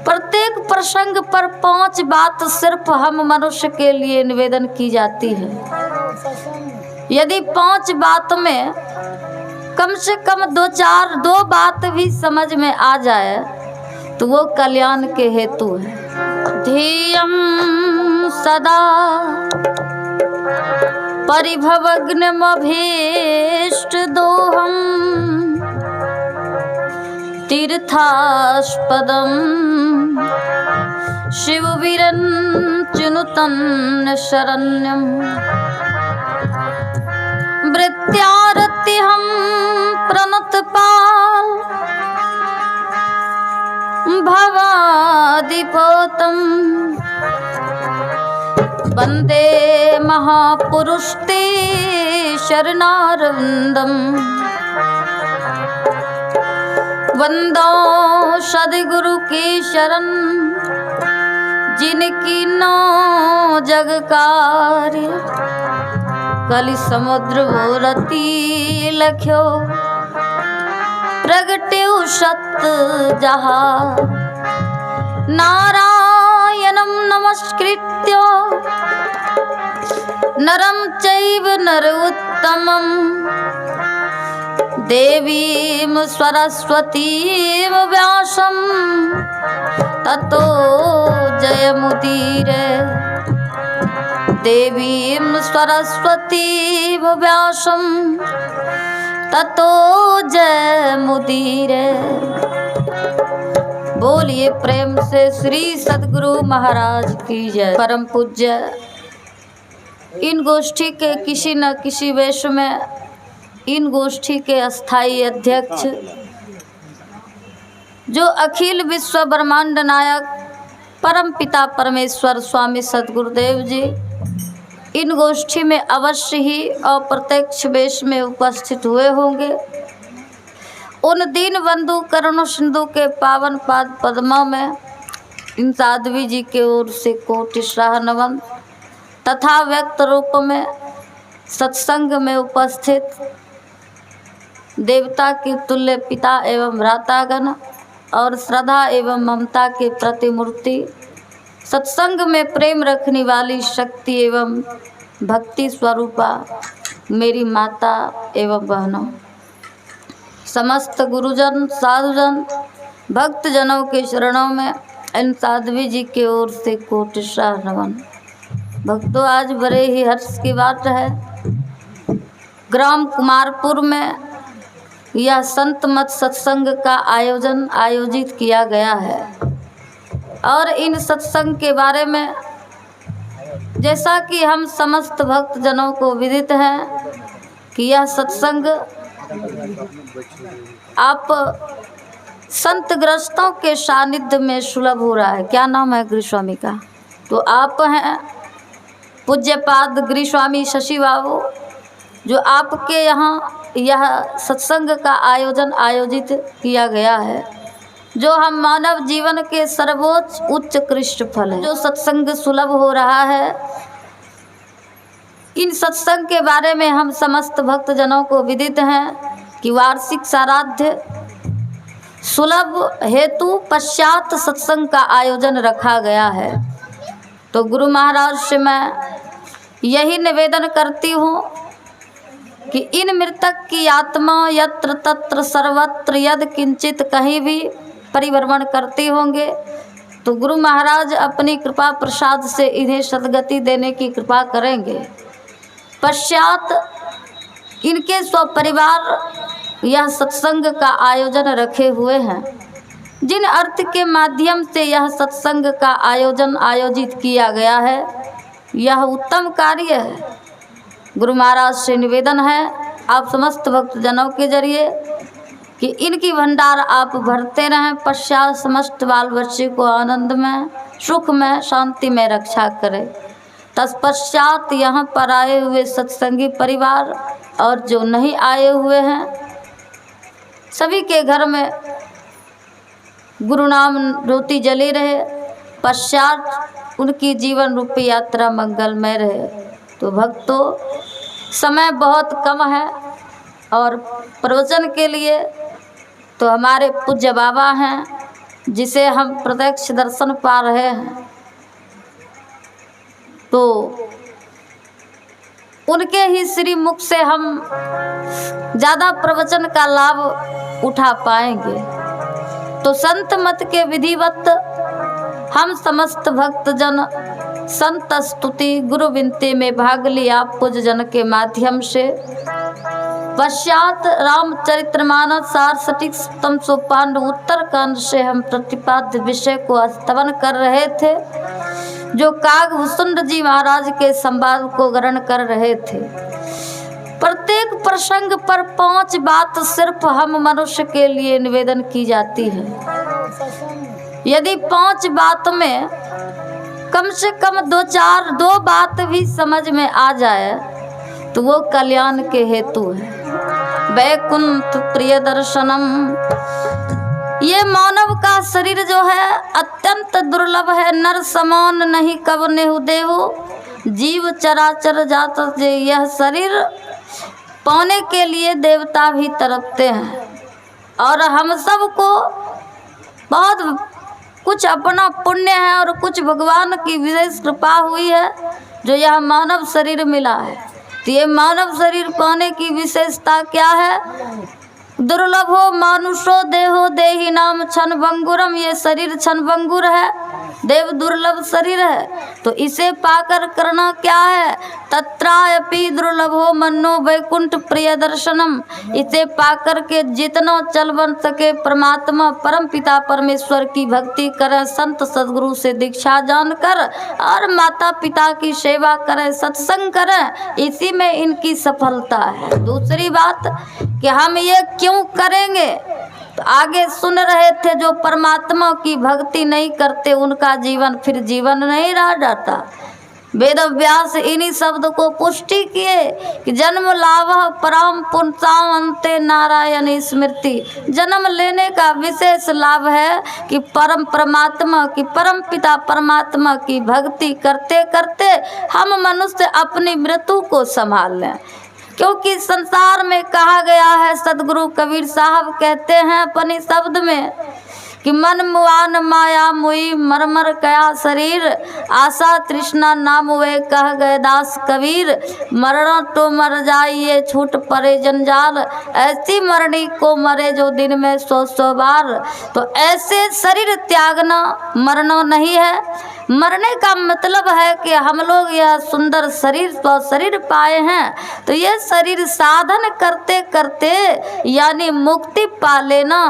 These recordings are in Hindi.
प्रत्येक प्रसंग पर 5 बात सिर्फ हम मनुष्य के लिए निवेदन की जाती है। यदि 5 बात में कम से कम 2 बात भी समझ में आ जाए तो वो कल्याण के हेतु है। ध्येयं सदा परिभवग्नमभीष्टदोहम् तीर्थास्पदं शिववीरञ्चिनुतं शरण्यं वृत्त्यारत्यहं प्रणतपाल भवादिपोतं वन्दे महापुरुषते शरणारविन्दम् वंदो सद्गुरु की शरण जिनकी नो जग कार्य कलि समुद्र वो रति लख्यो प्रगट्यो सत्य जहा नारायणं नमस्कृत्य नरं चैव नरोत्तमं देवीं सरस्वतीं व्यासं ततो जयमुदीरये देवीं सरस्वतीं व्यासं ततो जयमुदीरये। बोलिए प्रेम से श्री सद्गुरु महाराज की जय। परम पूज्य इन गोष्ठी के किसी न किसी वेश में इन गोष्ठी के अस्थाई अध्यक्ष जो अखिल विश्व ब्रह्मांड नायक परम पिता परमेश्वर स्वामी सद्गुरुदेव जी इन गोष्ठी में अवश्य ही अप्रत्यक्ष वेश में उपस्थित हुए होंगे। उन दीन बंधु करुण सिंधु के पावन पाद पद्मों में इन साध्वी जी के ओर से कोटि शाह नमन तथा व्यक्त रूप में सत्संग में उपस्थित देवता के तुल्य पिता एवं भ्रातागण और श्रद्धा एवं ममता के प्रतिमूर्ति सत्संग में प्रेम रखने वाली शक्ति एवं भक्ति स्वरूपा मेरी माता एवं बहनों, समस्त गुरुजन साधुजन भक्तजनों के शरणों में इन साध्वी जी के ओर से कोटि शाह नमन। भक्तों, आज बड़े ही हर्ष की बात है, ग्राम कुमारपुर में यह संत मत सत्संग का आयोजित किया गया है। और इन सत्संग के बारे में जैसा कि हम समस्त भक्तजनों को विदित है कि यह सत्संग आप संत ग्रस्तों के सानिध्य में सुलभ हो रहा है। क्या नाम है गृहस्वामी का? तो आप हैं पूज्यपाद गृहस्वामी शशि बाबू, जो आपके यहाँ यह सत्संग का आयोजित किया गया है, जो हम मानव जीवन के सर्वोच्च उत्कृष्ट फल है। जो सत्संग सुलभ हो रहा है, इन सत्संग के बारे में हम समस्त भक्तजनों को विदित हैं कि वार्षिक साराध्य सुलभ हेतु पश्चात सत्संग का आयोजन रखा गया है। तो गुरु महाराज से मैं यही निवेदन करती हूँ कि इन मृतक की आत्मा यत्र तत्र सर्वत्र यद किंचित कहीं भी परिभ्रमण करते होंगे तो गुरु महाराज अपनी कृपा प्रसाद से इन्हें सद्गति देने की कृपा करेंगे। पश्चात इनके स्वपरिवार यह सत्संग का आयोजन रखे हुए हैं। जिन अर्थ के माध्यम से यह सत्संग का आयोजित किया गया है, यह उत्तम कार्य है। गुरु महाराज से निवेदन है आप समस्त भक्तजनों के जरिए कि इनकी भंडार आप भरते रहें, पश्चात समस्त बाल बच्चे को आनंद में, सुख में, शांति में रक्षा करें। तत्पश्चात यहाँ पर आए हुए सत्संगी परिवार और जो नहीं आए हुए हैं, सभी के घर में गुरु नाम ज्योति जली रहे। पश्चात उनकी जीवन रूपी यात्रा मंगलमय रहे। तो भक्तों, समय बहुत कम है और प्रवचन के लिए तो हमारे पूज्य बाबा हैं जिसे हम प्रत्यक्ष दर्शन पा रहे हैं, तो उनके ही श्री मुख से हम ज़्यादा प्रवचन का लाभ उठा पाएंगे। तो संत मत के विधिवत हम समस्त भक्तजन संत स्तुति गुरु विनती में भाग लिया पूज्य जन के माध्यम से। पश्चात रामचरितमानस सार सटीक सप्तम सोपान उत्तरकांड से हम प्रतिपाद्य विषय को स्तवन कर रहे थे, जो कागभूषुंड जी महाराज के संवाद को ग्रहण कर रहे थे। प्रत्येक प्रसंग पर 5 बात सिर्फ हम मनुष्य के लिए निवेदन की जाती है। यदि 5 बात में कम से कम 2 बात भी समझ में आ जाए तो वो कल्याण के हेतु है। वैकुंठ प्रिय दर्शनम, ये मानव का शरीर जो है अत्यंत दुर्लभ है, नर समान नहीं कवनेहु देहु, जीव चराचर जात जे यह शरीर पाने के लिए देवता भी तड़पते हैं। और हम सबको बहुत कुछ अपना पुण्य है और कुछ भगवान की विशेष कृपा हुई है जो यह मानव शरीर मिला है। तो ये मानव शरीर पाने की विशेषता क्या है? दुर्लभो मानुषो देहो देहि नाम क्षण भंगुरम, ये शरीर क्षण भंगुर है, देव दुर्लभ शरीर है। तो इसे पाकर करना क्या है? तत्रायपि दुर्लभो मन्नो वैकुंठ प्रिय दर्शनम, इसे पाकर के जितना चल बन सके परमात्मा परम पिता परमेश्वर की भक्ति करें, संत सदगुरु से दीक्षा जानकर और माता पिता की सेवा करें, सत्संग करें, इसी में इनकी सफलता है। दूसरी बात कि हम ये क्यों करेंगे, तो आगे सुन रहे थे, जो परमात्मा की भक्ति नहीं करते उनका जीवन फिर जीवन नहीं रह जाता। वेद व्यास इन्हीं शब्द को पुष्टि किए कि जन्म लाभ परम पुंसाम अंते नारायण स्मृति, जन्म लेने का विशेष लाभ है कि परम परमात्मा की परम पिता परमात्मा की भक्ति करते करते हम मनुष्य अपनी मृत्यु को संभाल लें। क्योंकि संसार में कहा गया है, सदगुरु कबीर साहब कहते हैं अपने शब्द में कि मन मुआन माया मुई मरमर कया शरीर, आशा तृष्णा नाम वे कह गए दास कबीर, मरना तो मर जाइए छूट पड़े जंजाल, ऐसी मरनी को मरे जो दिन में 100 बार। तो ऐसे शरीर त्यागना मरना नहीं है। मरने का मतलब है कि हम लोग यह सुंदर शरीर पाए हैं, तो ये शरीर साधन करते करते यानी मुक्ति पा लेना,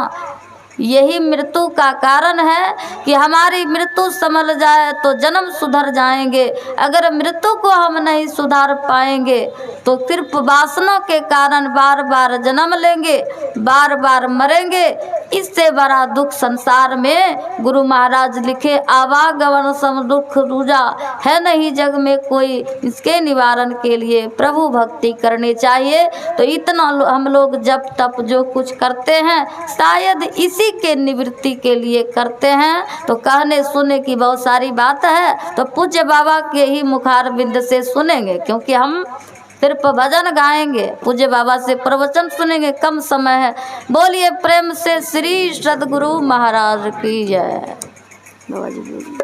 यही मृत्यु का कारण है कि हमारी मृत्यु संभल जाए तो जन्म सुधर जाएंगे। अगर मृत्यु को हम नहीं सुधार पाएंगे तो सिर्फ वासना के कारण बार बार जन्म लेंगे, बार बार मरेंगे। इससे बड़ा दुख संसार में गुरु महाराज लिखे, आवागमन सम दुख दूजा, है नहीं जग में कोई, इसके निवारण के लिए प्रभु भक्ति करनी चाहिए। तो इतना हम लोग जब तप जो कुछ करते हैं शायद इसी के निवृत्ति के लिए करते हैं। तो कहने सुनने की बहुत सारी बात है, तो पूज्य बाबा के ही मुखार बिंद से सुनेंगे, क्योंकि हम सिर्फ भजन गाएंगे, पूज्य बाबा से प्रवचन सुनेंगे, कम समय है। बोलिए प्रेम से श्री सदगुरु महाराज की जय।